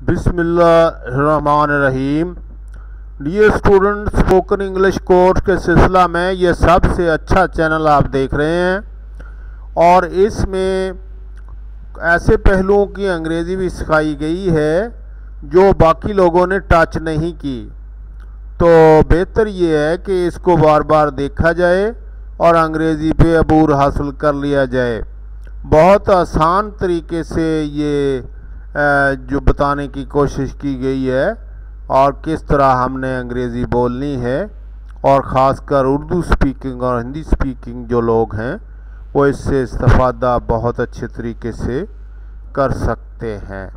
बिस्मिल्लाहिर्रहमानिर्रहीम। Dear student, spoken English course के सिलसिला में ये सबसे अच्छा चैनल आप देख रहे हैं और इसमें ऐसे पहलुओं की अंग्रेज़ी भी सिखाई गई है जो बाकी लोगों ने टच नहीं की। तो बेहतर ये है कि इसको बार बार देखा जाए और अंग्रेज़ी पे अबूर हासिल कर लिया जाए। बहुत आसान तरीके से ये जो बताने की कोशिश की गई है और किस तरह हमने अंग्रेज़ी बोलनी है, और ख़ासकर उर्दू स्पीकिंग और हिंदी स्पीकिंग जो लोग हैं वो इससे इस्तेफ़ादा बहुत अच्छे तरीके से कर सकते हैं।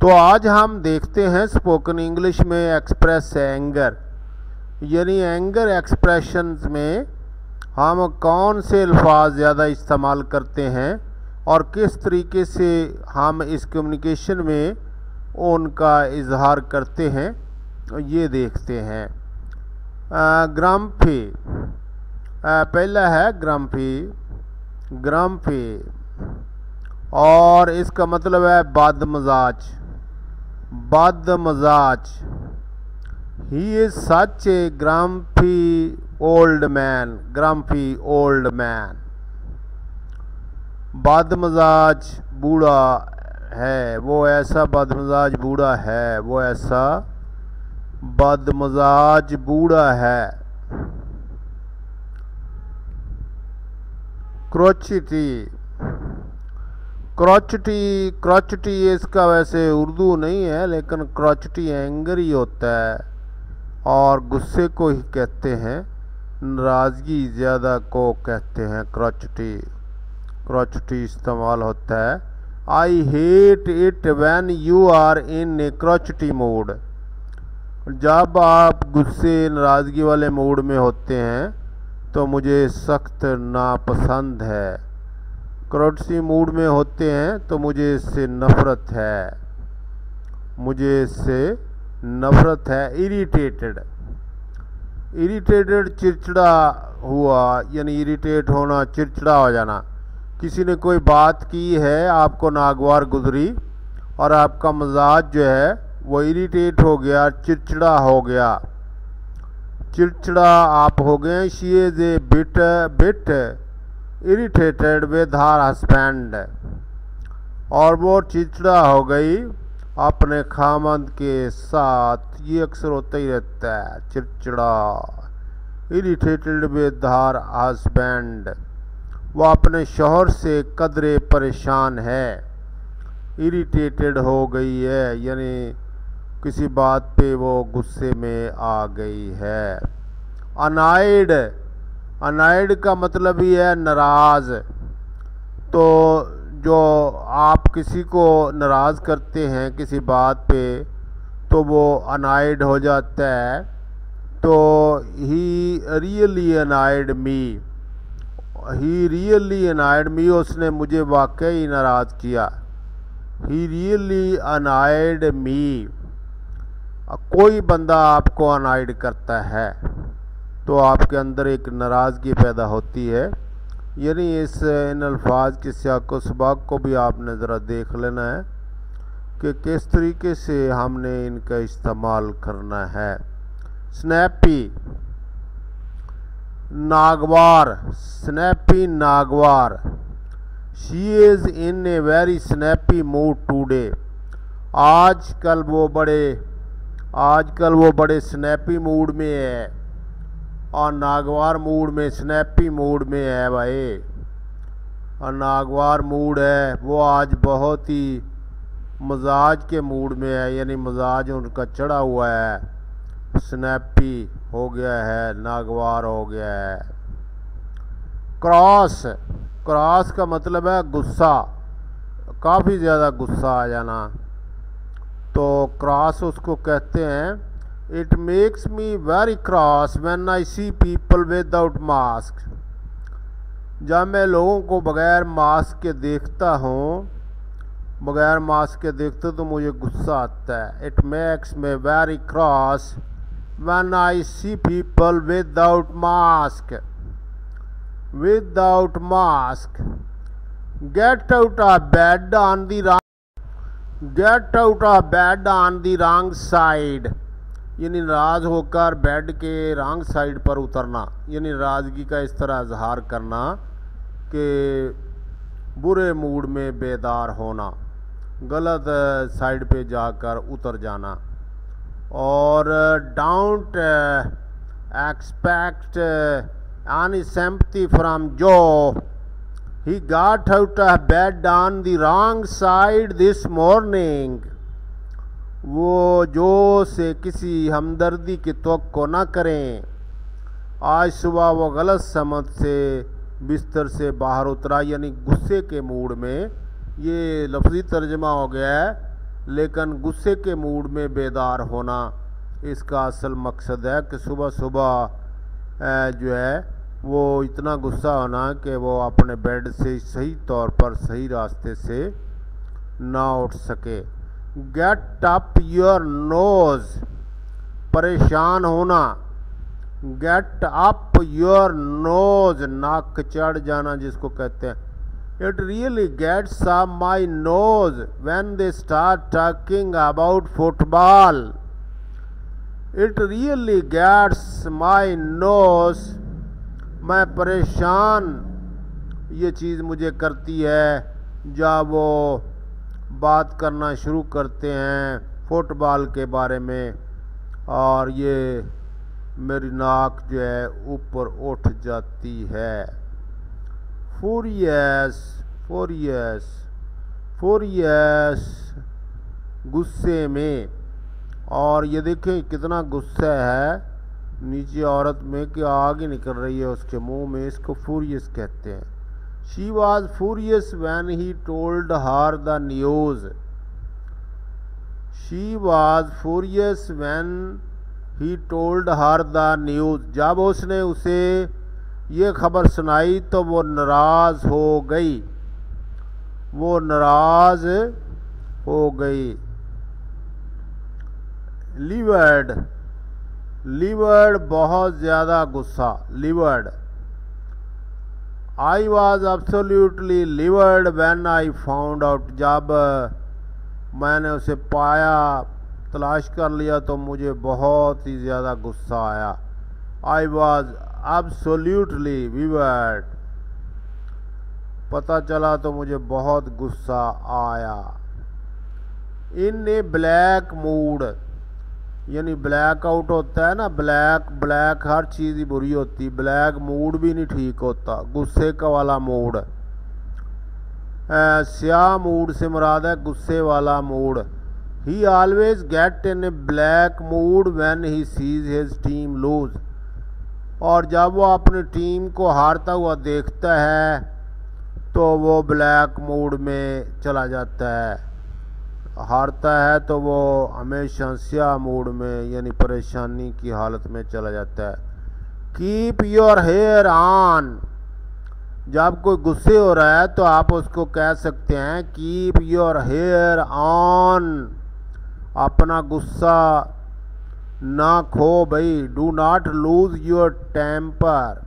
तो आज हम देखते हैं स्पोकन इंग्लिश में एक्सप्रेस एंगर, यानी एंगर एक्सप्रेशंस में हम कौन से अल्फाज ज़्यादा इस्तेमाल करते हैं और किस तरीके से हम इस कम्युनिकेशन में उनका इजहार करते हैं, ये देखते हैं। ग्रम्फी, पहला है ग्रम्फी। ग्रम्फी और इसका मतलब है बदमजाज। बदमजाज। He is such a grumpy old man. Grumpy old man. बदमजाज बूढ़ा है, वो ऐसा बदमजाज बूढ़ा है, वो ऐसा बदमजाज बूढ़ा है। क्रोचटी। क्रोचटी, क्रोचटी इसका वैसे उर्दू नहीं है, लेकिन क्रोचटी एंगर ही होता है और गुस्से को ही कहते हैं, नाराज़गी ज़्यादा को कहते हैं क्रोचटी। क्रोचटी इस्तेमाल होता है। I hate it when you are in a crotchety mood. जब आप गुस्से नाराज़गी वाले मूड में होते हैं तो मुझे सख्त नापसंद है। क्रोचटी मूड में होते हैं तो मुझे इससे नफ़रत है। मुझे इससे नफ़रत है। इरिटेटेड। इरिटेटेड चिड़चिड़ा हुआ, यानी इरिटेट होना, चिड़चिड़ा हो जाना। किसी ने कोई बात की है, आपको नागवार गुजरी और आपका मिजाज जो है वो इरिटेट हो गया, चिड़चिड़ा हो गया। चिड़चिड़ा आप हो गए। She is a bit irritated with her husband. और वो चिड़चिड़ा हो गई अपने खामंद के साथ। ये अक्सर होता ही रहता है, चिड़चिड़ा। इरिटेटेड विद हर हस्बैंड, वो अपने शौहर से कदरे परेशान है। इरिटेटेड हो गई है, यानी किसी बात पे वो गुस्से में आ गई है। अनाइड। अनाइड का मतलब ही है नाराज़। तो जो आप किसी को नाराज़ करते हैं किसी बात पे तो वो अनाइड हो जाता है। तो he really अनाइड me. He really अनाइड मी, उसने मुझे वाकई नाराज़ किया। ही रियली अनाइड मी। कोई बंदा आपको अनाइड करता है तो आपके अंदर एक नाराज़गी पैदा होती है। यानी इन अल्फाज के सियाक़ो सबाक़ को भी आपने ज़रा देख लेना है कि किस तरीके से हमने इनका इस्तेमाल करना है। स्नैपी, नागवार। स्नैपी, नागवार। She is in a very snappy mood today. आजकल वो बड़े स्नैपी मूड में है। और नागवार मूड में, स्नैपी मूड में है भाई। और नागवार मूड है, वो आज बहुत ही मजाज के मूड में है, यानी मजाज उनका चढ़ा हुआ है। स्नैपी हो गया है, नागवार हो गया है। क्रॉस। क्रॉस का मतलब है गुस्सा, काफ़ी ज़्यादा गुस्सा आ जाना। तो क्रॉस उसको कहते हैं। It makes me very cross when I see people without mask. जब मैं लोगों को बग़ैर मास्क के देखता हूँ, बग़ैर मास्क के देखते तो मुझे गुस्सा आता है। It makes me very cross when I see people without mask. Without mask. Get out of bed on the get out of bed on the wrong side, यानी नाराज होकर बेड के रॉन्ग साइड पर उतरना, यानी नाराज़गी का इस तरह इजहार करना कि बुरे मूड में बेदार होना, गलत साइड पे जाकर उतर जाना। और don't expect any sympathy from Jo, he got out of bed on the wrong side this morning, वो जो से किसी हमदर्दी की तवक्को न करें, आज सुबह वो गलत समझ से बिस्तर से बाहर उतरा, यानी गुस्से के मूड में, ये लफ्ज़ी तर्जमा हो गया है, लेकिन गुस्से के मूड में बेदार होना इसका असल मकसद है कि सुबह सुबह जो है वो इतना गुस्सा होना कि वो अपने बेड से सही तौर पर सही रास्ते से ना उठ सके। गेट अप योर नोज, परेशान होना। गेट अप योर नोज, नाक चढ़ जाना जिसको कहते हैं। It really gets up my nose when they start talking about football. It really gets my nose, मैं परेशान ये चीज़ मुझे करती है जब वो बात करना शुरू करते हैं फुटबॉल के बारे में, और ये मेरी नाक जो है ऊपर उठ जाती है। फूरियस, फूरियस, फूरियस, गुस्से में। और ये देखें कितना गुस्सा है नीचे औरत में कि आग ही निकल रही है उसके मुंह में, इसको फूरियस कहते हैं। She was furious when he told her the news. She was furious when he told her the news, जब उसने उसे ये खबर सुनाई तो वो नाराज़ हो गई, वो नाराज़ हो गई। लिवर्ड, लिवर्ड बहुत ज़्यादा गुस्सा, livid. I was absolutely livid when I found out, जब मैंने उसे पाया, तलाश कर लिया तो मुझे बहुत ही ज़्यादा गुस्सा आया। आई वॉज एब्सोल्यूटली लिवर्ड, पता चला तो मुझे बहुत गुस्सा आया। इन ए ब्लैक मूड, यानी ब्लैक आउट होता है ना, ब्लैक ब्लैक हर चीज़ ही बुरी होती, ब्लैक मूड भी नहीं ठीक होता, गुस्से का वाला मूड। स्याह मूड से मुराद है गुस्से वाला mood. He always get in a black mood when he sees his team lose, और जब वो अपनी टीम को हारता हुआ देखता है तो वो ब्लैक मूड में चला जाता है। हारता है तो वो हमेशा स्याह मूड में यानी परेशानी की हालत में चला जाता है। कीप योर हेयर ऑन, जब कोई गुस्से हो रहा है तो आप उसको कह सकते हैं कीप योर हेयर ऑन, अपना गुस्सा ना खो भाई। Do not lose your temper,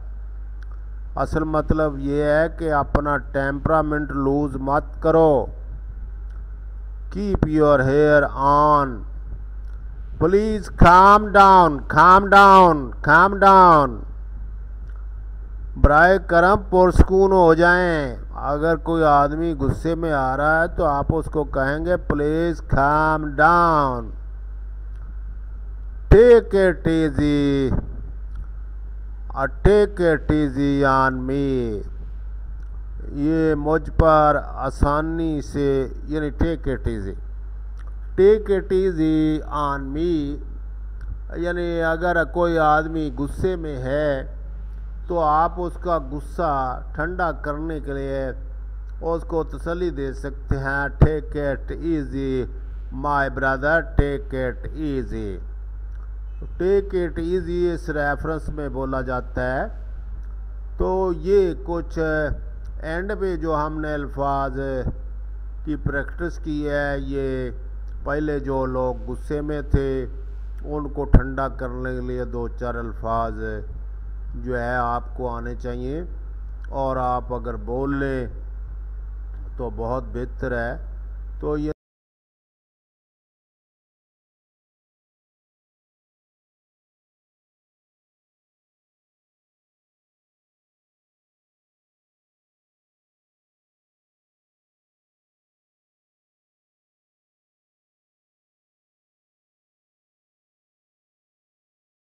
असल मतलब ये है कि अपना टेम्परामेंट लूज मत करो। Keep your hair on. Please calm down, calm down, calm down, बराए करम पुरस्कून हो जाएं। अगर कोई आदमी गुस्से में आ रहा है तो आप उसको कहेंगे please calm down. Take it easy, take it easy on me, ये मुझ पर आसानी से, यानी take it easy, take it easy on me, यानी अगर कोई आदमी गुस्से में है तो आप उसका गुस्सा ठंडा करने के लिए उसको तसल्ली दे सकते हैं, take it easy my brother, take it easy. Take it easy इस रेफरेंस में बोला जाता है। तो ये कुछ एंड पे जो हमने अल्फाज की प्रैक्टिस की है, ये पहले जो लोग गुस्से में थे उनको ठंडा करने के लिए दो चार अल्फाज जो है आपको आने चाहिए, और आप अगर बोल लें तो बहुत बेहतर है। तो ये